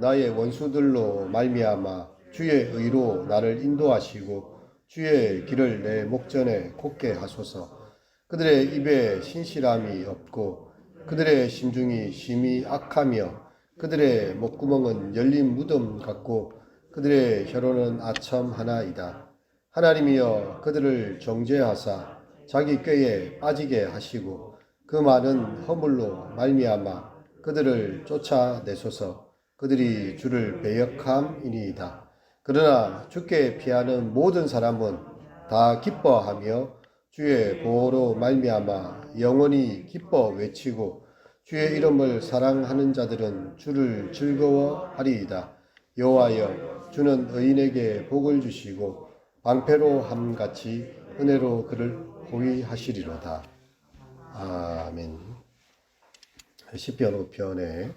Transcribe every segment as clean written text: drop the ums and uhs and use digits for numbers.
나의 원수들로 말미암아 주의 의로 나를 인도하시고 주의 길을 내 목전에 곱게 하소서. 그들의 입에 신실함이 없고 그들의 심중이 심히 악하며 그들의 목구멍은 열린 무덤 같고 그들의 혀로는 아첨 하나이다. 하나님이여 그들을 정죄하사 자기 꾀에 빠지게 하시고 그 많은 허물로 말미암아 그들을 쫓아내소서. 그들이 주를 배역함이니이다. 그러나 주께 피하는 모든 사람은 다 기뻐하며 주의 보호로 말미암아 영원히 기뻐 외치고 주의 이름을 사랑하는 자들은 주를 즐거워하리이다. 여호와여 주는 의인에게 복을 주시고 방패로 함같이 은혜로 그를 호위하시리로다. 아멘. 시편 5편의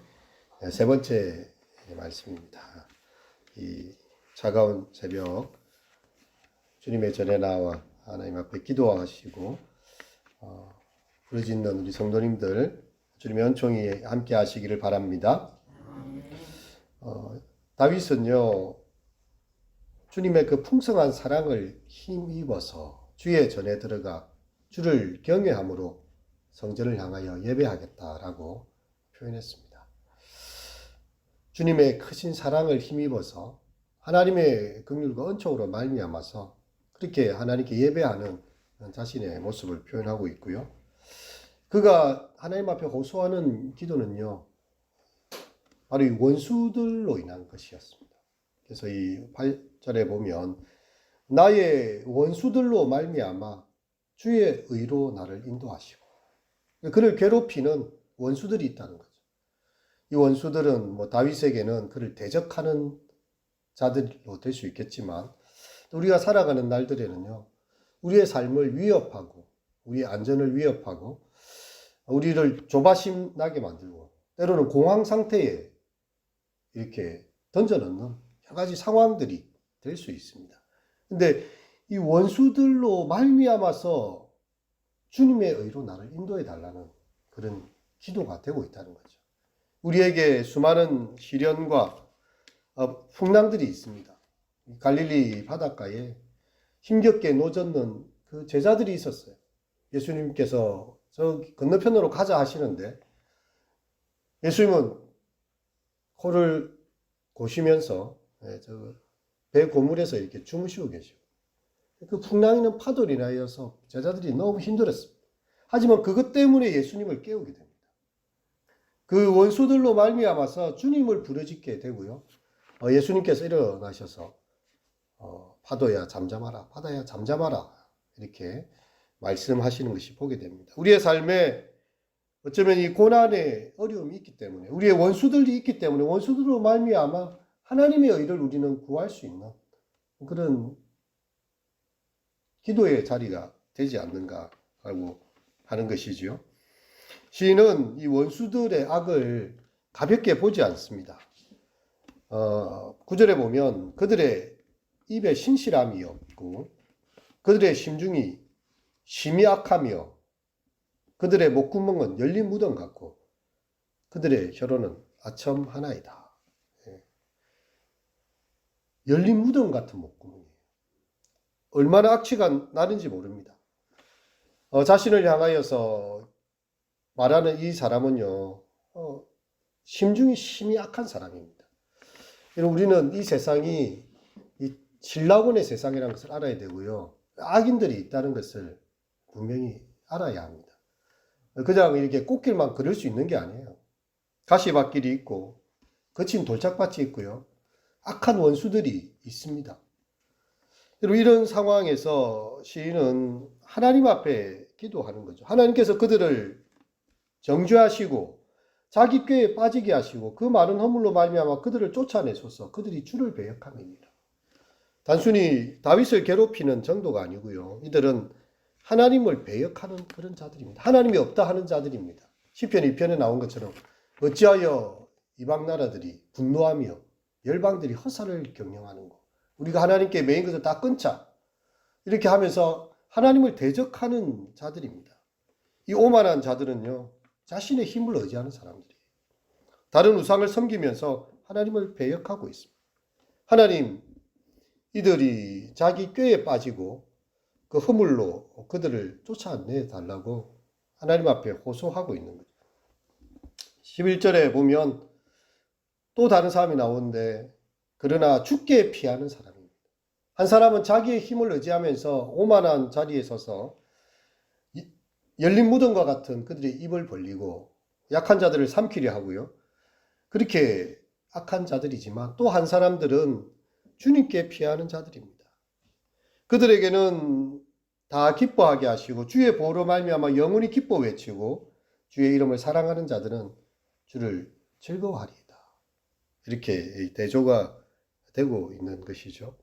세 번째 말씀입니다. 이 차가운 새벽 주님의 전에 나와 하나님 앞에 기도하시고 부르짖는 우리 성도님들 주님의 은총이 함께 하시기를 바랍니다. 다윗은요 주님의 그 풍성한 사랑을 힘입어서 주의 전에 들어가 주를 경외함으로 성전을 향하여 예배하겠다라고 표현했습니다. 주님의 크신 사랑을 힘입어서 하나님의 긍휼과 은총으로 말미암아서 그렇게 하나님께 예배하는 자신의 모습을 표현하고 있고요. 그가 하나님 앞에 호소하는 기도는요, 바로 이 원수들로 인한 것이었습니다. 그래서 이 8절에 보면 나의 원수들로 말미암아 주의 의로 나를 인도하시고, 그를 괴롭히는 원수들이 있다는 거죠. 이 원수들은 다윗에게는 그를 대적하는 자들로 될 수 있겠지만 우리가 살아가는 날들에는요 우리의 삶을 위협하고 우리의 안전을 위협하고 우리를 조바심 나게 만들고 때로는 공황 상태에 이렇게 던져넣는 여러 가지 상황들이 될 수 있습니다. 근데 이 원수들로 말미암아서 주님의 의로 나를 인도해 달라는 그런 기도가 되고 있다는 거죠. 우리에게 수많은 시련과 풍랑들이 있습니다. 갈릴리 바닷가에 힘겹게 노젓는 그 제자들이 있었어요. 예수님께서 저 건너편으로 가자 하시는데 예수님은 코를 고시면서 배 고물에서 이렇게 주무시고 계시고 그 풍랑이는 파도로 인하여서 제자들이 너무 힘들었습니다. 하지만 그것 때문에 예수님을 깨우게 됩니다. 그 원수들로 말미암아서 주님을 부르짖게 되고요. 예수님께서 일어나셔서 파도야 잠잠하라, 바다야 잠잠하라 이렇게 말씀하시는 것이 보게 됩니다. 우리의 삶에 어쩌면 이 고난의 어려움이 있기 때문에 우리의 원수들이 있기 때문에 원수들로 말미암아 하나님의 의를 우리는 구할 수 있는 그런 기도의 자리가 되지 않는가라고 하는 것이지요. 시인은 이 원수들의 악을 가볍게 보지 않습니다. 9절에 보면 그들의 입에 신실함이 없고 그들의 심중이 심히 악하며 그들의 목구멍은 열린 무덤 같고 그들의 혀로는 아첨 하나이다. 열린 무덤 같은 목구멍이에요. 얼마나 악취가 나는지 모릅니다. 자신을 향하여서 말하는 이 사람은요, 심중이 심히 악한 사람입니다. 우리는 이 세상이 이 신라곤의 세상이라는 것을 알아야 되고요. 악인들이 있다는 것을 분명히 알아야 합니다. 그냥 이렇게 꽃길만 걸을 수 있는 게 아니에요. 가시밭길이 있고 거친 돌짝밭이 있고요. 악한 원수들이 있습니다. 이런 상황에서 시인은 하나님 앞에 기도하는 거죠. 하나님께서 그들을 정죄하시고 자기 꾀에 빠지게 하시고 그 많은 허물로 말미암아 그들을 쫓아내소서. 그들이 주를 배역함이니라. 단순히 다윗을 괴롭히는 정도가 아니고요. 이들은 하나님을 배역하는 그런 자들입니다. 하나님이 없다 하는 자들입니다. 시편 2편에 나온 것처럼 어찌하여 이방 나라들이 분노하며 열방들이 허사를 경영하는 거. 우리가 하나님께 매인 것을 다 끊자. 이렇게 하면서 하나님을 대적하는 자들입니다. 이 오만한 자들은요. 자신의 힘을 의지하는 사람들이에요. 다른 우상을 섬기면서 하나님을 배역하고 있습니다. 하나님, 이들이 자기 꾀에 빠지고 그 허물로 그들을 쫓아내 달라고 하나님 앞에 호소하고 있는 거죠. 11절에 보면 또 다른 사람이 나오는데 그러나 죽게 피하는 사람입니다. 한 사람은 자기의 힘을 의지하면서 오만한 자리에 서서 열린 무덤과 같은 그들의 입을 벌리고 약한 자들을 삼키려 하고요. 그렇게 악한 자들이지만 또 한 사람들은 주님께 피하는 자들입니다. 그들에게는 다 기뻐하게 하시고 주의 보호로 말미암아 영원히 기뻐 외치고 주의 이름을 사랑하는 자들은 주를 즐거워하리이다. 이렇게 대조가 되고 있는 것이죠.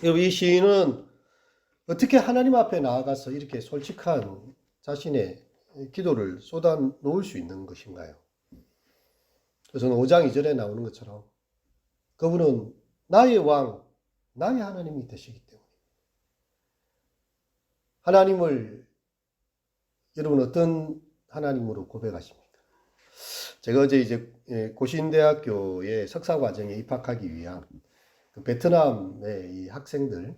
여러분, 이 시인은 어떻게 하나님 앞에 나아가서 이렇게 솔직한 자신의 기도를 쏟아 놓을 수 있는 것인가요? 그래서 5장 2절에 나오는 것처럼 그분은 나의 왕, 나의 하나님이 되시기 때문에. 하나님을 여러분 어떤 하나님으로 고백하십니까? 제가 어제 이제 고신대학교의 석사과정에 입학하기 위한 그 베트남의 이 학생들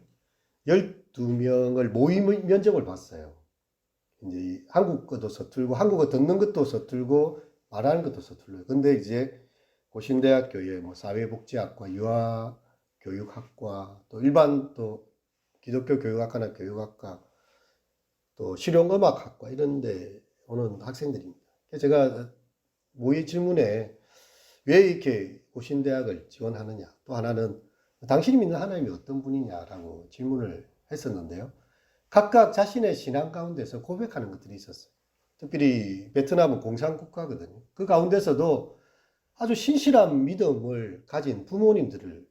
12명을 모의 면접을 봤어요. 이제 한국 것도 서툴고 한국어 듣는 것도 서툴고 말하는 것도 서툴러요. 근데 이제 고신대학교의 뭐 사회복지학과, 유아교육학과, 또 일반 또 기독교 교육학과나 교육학과, 또 실용음악학과 이런 데 오는 학생들입니다. 제가 모의 질문에 왜 이렇게 고신대학을 지원하느냐, 또 하나는 당신이 믿는 하나님이 어떤 분이냐라고 질문을 했었는데요. 각각 자신의 신앙 가운데서 고백하는 것들이 있었어요. 특별히 베트남은 공산국가거든요. 그 가운데서도 아주 신실한 믿음을 가진 부모님들을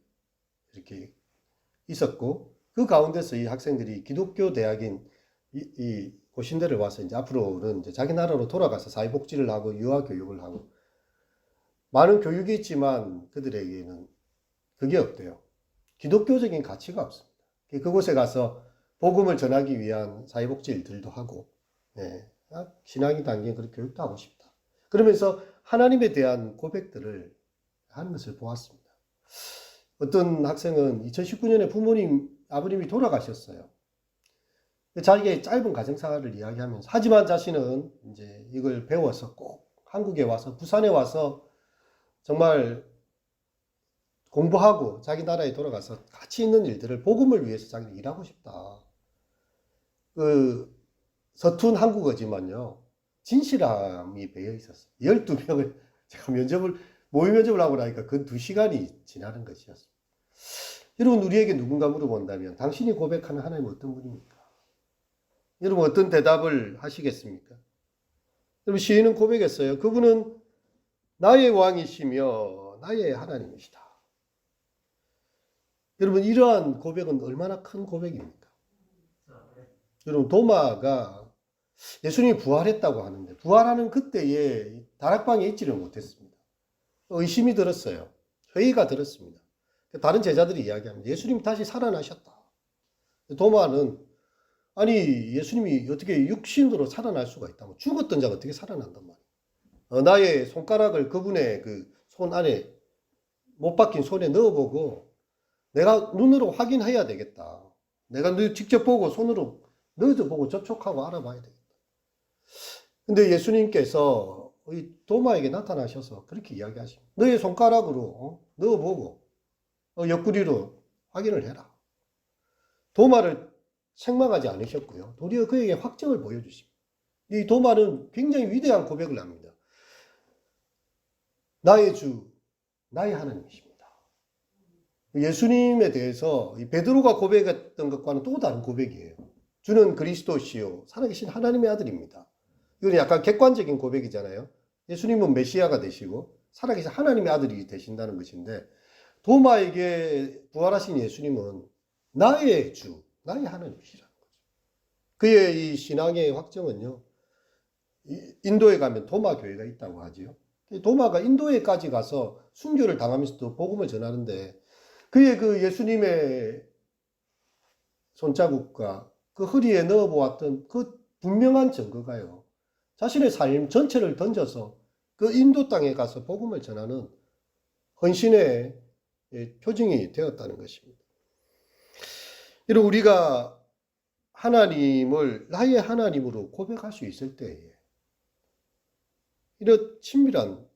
이렇게 있었고, 그 가운데서 이 학생들이 기독교 대학인 이 고신대를 와서 이제 앞으로는 이제 자기 나라로 돌아가서 사회복지를 하고 유아교육을 하고 많은 교육이 있지만 그들에게는 그게 없대요. 기독교적인 가치가 없습니다. 그곳에 가서 복음을 전하기 위한 사회복지 일들도 하고, 신앙이 담긴 그런 교육도 하고 싶다. 그러면서 하나님에 대한 고백들을 하는 것을 보았습니다. 어떤 학생은 2019년에 아버님이 돌아가셨어요. 자기의 짧은 가정생활을 이야기하면서, 하지만 자신은 이제 이걸 배워서 꼭 한국에 와서, 부산에 와서 정말 공부하고 자기 나라에 돌아가서 가치 있는 일들을 복음을 위해서 자기는 일하고 싶다. 그 서툰 한국어지만요, 진실함이 배어 있었어요. 12명을 제가 모의 면접을 하고 나니까 그 2시간이 지나는 것이었습니다. 여러분, 우리에게 누군가 물어본다면 당신이 고백하는 하나님은 어떤 분입니까? 여러분, 어떤 대답을 하시겠습니까? 여러분, 시인은 고백했어요. 그분은 나의 왕이시며 나의 하나님이시다. 여러분, 이러한 고백은 얼마나 큰 고백입니까? 여러분, 도마가 예수님이 부활했다고 하는데 부활하는 그때에 다락방에 있지를 못했습니다. 의심이 들었어요. 회의가 들었습니다. 다른 제자들이 이야기합니다. 예수님이 다시 살아나셨다. 도마는 아니, 예수님이 어떻게 육신으로 살아날 수가 있다고, 죽었던 자가 어떻게 살아난단 말이에요. 나의 손가락을 그분의 그 손 안에 못 박힌 손에 넣어보고 내가 눈으로 확인해야 되겠다. 내가 직접 보고 손으로 넣어보고 접촉하고 알아봐야 되겠다. 근데 예수님께서 이 도마에게 나타나셔서 그렇게 이야기하십니다. 너의 손가락으로 넣어보고 옆구리로 확인을 해라. 도마를 책망하지 않으셨고요. 도리어 그에게 확정을 보여주십니다. 이 도마는 굉장히 위대한 고백을 합니다. 나의 주, 나의 하나님이십니다. 예수님에 대해서 베드로가 고백했던 것과는 또 다른 고백이에요. 주는 그리스도시요 살아계신 하나님의 아들입니다. 이건 약간 객관적인 고백이잖아요. 예수님은 메시아가 되시고 살아계신 하나님의 아들이 되신다는 것인데, 도마에게 부활하신 예수님은 나의 주, 나의 하나님이시라는 거죠. 그의 이 신앙의 확정은요, 인도에 가면 도마 교회가 있다고 하지요. 도마가 인도에까지 가서 순교를 당하면서도 복음을 전하는데, 그의 그 예수님의 손자국과 그 허리에 넣어보았던 그 분명한 증거가요, 자신의 삶 전체를 던져서 그 인도 땅에 가서 복음을 전하는 헌신의 표징이 되었다는 것입니다. 이런 우리가 하나님을 나의 하나님으로 고백할 수 있을 때에 이런 친밀한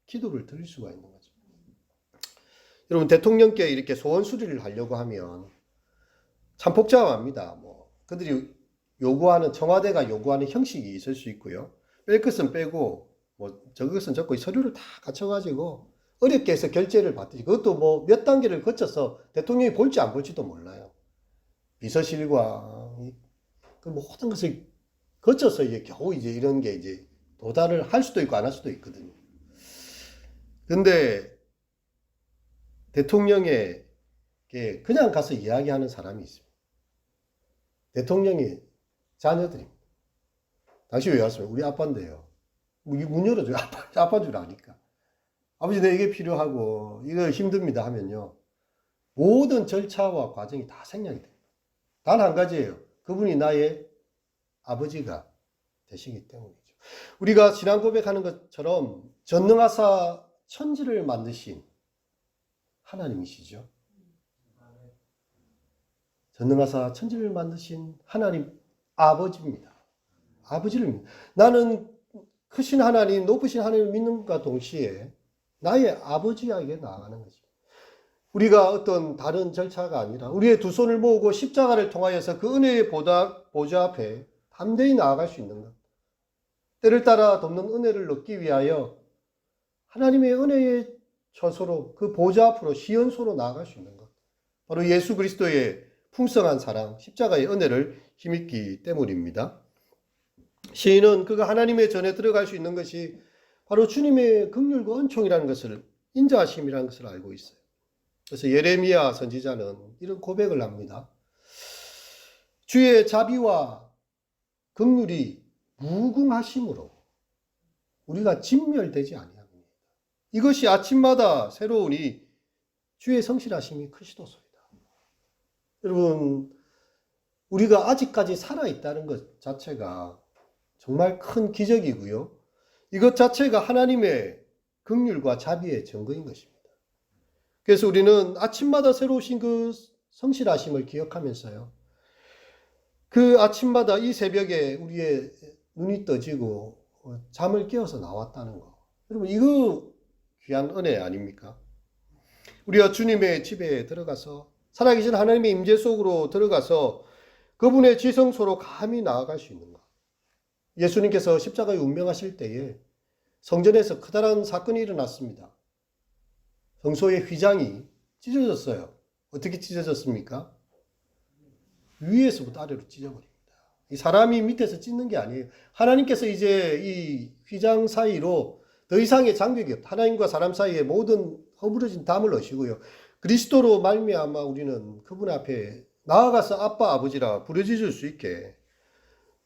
기도를 드릴 수가 있는 거죠. 여러분, 대통령께 이렇게 소원 수리를 하려고 하면 참 복잡합니다. 그들이 요구하는, 청와대가 요구하는 형식이 있을 수 있고요. 뺄 것은 빼고, 적은 적고 서류를 다 갖춰가지고 어렵게 해서 결재를 받듯이, 그것도 몇 단계를 거쳐서 대통령이 볼지 안 볼지도 몰라요. 비서실과 그 모든 것을 거쳐서 겨우 이런 게 도달을 할 수도 있고 안 할 수도 있거든요. 근데 대통령에게 그냥 가서 이야기하는 사람이 있습니다. 대통령의 자녀들입니다. 당신 왜 왔어요? 우리 아빠인데요. 문 열어줘요. 아빠인 줄 아니까. 아버지, 내 이게 필요하고 이거 힘듭니다 하면요, 모든 절차와 과정이 다 생략이 됩니다. 단 한 가지예요. 그분이 나의 아버지가 되시기 때문이죠. 우리가 신앙 고백하는 것처럼 전능하사 천지를 만드신 하나님이시죠. 전능하사 천지를 만드신 하나님 아버지입니다. 아버지를 믿습니다. 나는 크신 하나님, 높으신 하나님을 믿는과 동시에 나의 아버지에게 나아가는 것입니다. 우리가 어떤 다른 절차가 아니라 우리의 두 손을 모으고 십자가를 통하여서 그 은혜의 보좌 앞에 담대히 나아갈 수 있는 것. 때를 따라 돕는 은혜를 얻기 위하여 하나님의 은혜의 처소로, 그 보좌 앞으로, 시연소로 나아갈 수 있는 것. 바로 예수 그리스도의 풍성한 사랑, 십자가의 은혜를 힘입기 때문입니다. 시인은 그가 하나님의 전에 들어갈 수 있는 것이 바로 주님의 긍휼과 은총이라는 것을, 인자하심이라는 것을 알고 있어요. 그래서 예레미야 선지자는 이런 고백을 합니다. 주의 자비와 긍휼이 무궁하심으로 우리가 진멸되지 아니합니다. 이것이 아침마다 새로우니 주의 성실하심이 크시도소이다. 여러분, 우리가 아직까지 살아있다는 것 자체가 정말 큰 기적이고요. 이것 자체가 하나님의 긍휼과 자비의 증거인 것입니다. 그래서 우리는 아침마다 새로우신 그 성실하심을 기억하면서요, 그 아침마다 이 새벽에 우리의 눈이 떠지고 잠을 깨어서 나왔다는 거, 여러분, 이거 귀한 은혜 아닙니까? 우리가 주님의 집에 들어가서 살아계신 하나님의 임재 속으로 들어가서 그분의 지성소로 감히 나아갈 수 있는 것. 예수님께서 십자가에 운명하실 때에 성전에서 커다란 사건이 일어났습니다. 성소의 휘장이 찢어졌어요. 어떻게 찢어졌습니까? 위에서부터 아래로 찢어버립니다. 이 사람이 밑에서 찢는 게 아니에요. 하나님께서 이제 이 휘장 사이로 더 이상의 장벽이 없다. 하나님과 사람 사이에 모든 허물어진 담을 넣으시고요. 그리스도로 말미암아 우리는 그분 앞에 나아가서 아빠, 아버지라 부르짖을 수 있게,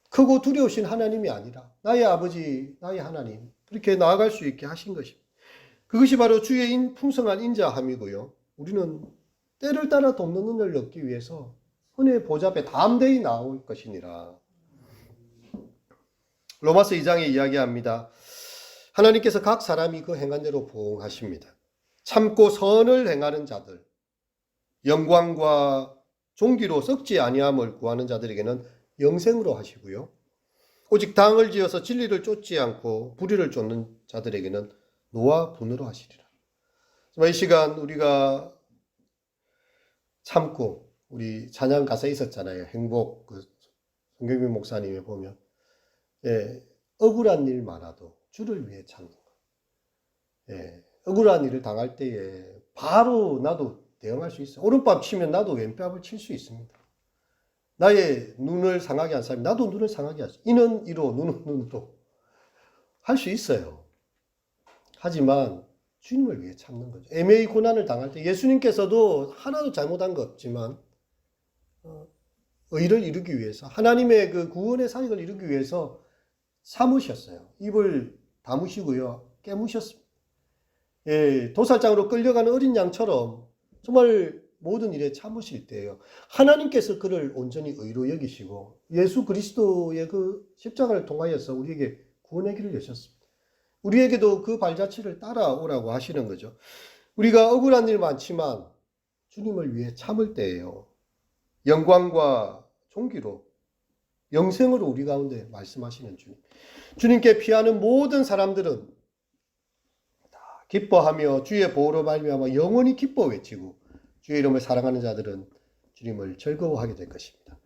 크고 두려우신 하나님이 아니라 나의 아버지, 나의 하나님, 그렇게 나아갈 수 있게 하신 것입니다. 그것이 바로 주의 풍성한 인자함이고요. 우리는 때를 따라 돕는 은혜를 얻기 위해서 은혜의 보좌 앞에 담대히 나올 것이니라. 로마서 2장에 이야기합니다. 하나님께서 각 사람이 그 행한 대로 보응하십니다. 참고 선을 행하는 자들, 영광과 종기로 썩지 아니함을 구하는 자들에게는 영생으로 하시고요. 오직 당을 지어서 진리를 쫓지 않고 불의를 쫓는 자들에게는 노와 분으로 하시리라. 이 시간 우리가 참고, 우리 찬양 가사에 있었잖아요. 행복, 성경민 목사님이 보면, 억울한 일 많아도 주를 위해 참는 것. 억울한 일을 당할 때에 바로 나도 대응할 수 있어요. 오른밤 치면 나도 왼뺨을 칠 수 있습니다. 나의 눈을 상하게 한 사람이 나도 눈을 상하게 하죠. 이는 이로, 눈은 눈으로 할 수 있어요. 하지만 주님을 위해 참는 거죠. 애매히 고난을 당할 때 예수님께서도 하나도 잘못한 거 없지만 의를 이루기 위해서, 하나님의 그 구원의 사역을 이루기 위해서 참으셨어요. 입을 다무시고요, 깨무셨습니다. 도살장으로 끌려가는 어린 양처럼 정말 모든 일에 참으실 때예요. 하나님께서 그를 온전히 의로 여기시고 예수 그리스도의 그 십자가를 통하여서 우리에게 구원의 길을 여셨습니다. 우리에게도 그 발자취를 따라오라고 하시는 거죠. 우리가 억울한 일 많지만 주님을 위해 참을 때예요. 영광과 존귀로 영생으로 우리 가운데 말씀하시는 주님. 주님께 피하는 모든 사람들은 다 기뻐하며 주의 보호로 말미암아 영원히 기뻐 외치고 주의 이름을 사랑하는 자들은 주님을 즐거워하게 될 것입니다.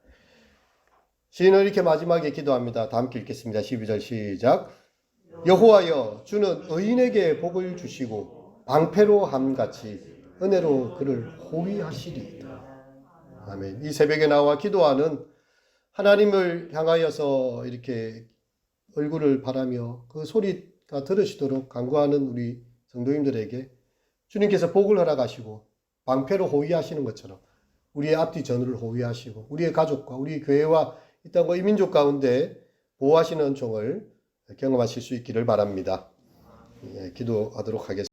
시인은 이렇게 마지막에 기도합니다. 다 함께 읽겠습니다. 12절 시작. 여호와여 주는 의인에게 복을 주시고 방패로 함같이 은혜로 그를 호위하시리이다. 아멘. 이 새벽에 나와 기도하는 하나님을 향하여서 이렇게 얼굴을 바라며 그 소리가 들으시도록 간구하는 우리 성도님들에게 주님께서 복을 허락하시고 방패로 호위하시는 것처럼 우리의 앞뒤 전우를 호위하시고 우리의 가족과 우리 교회와 이 땅과 이 민족 가운데 보호하시는 은총을 경험하실 수 있기를 바랍니다. 예, 기도하도록 하겠습니다.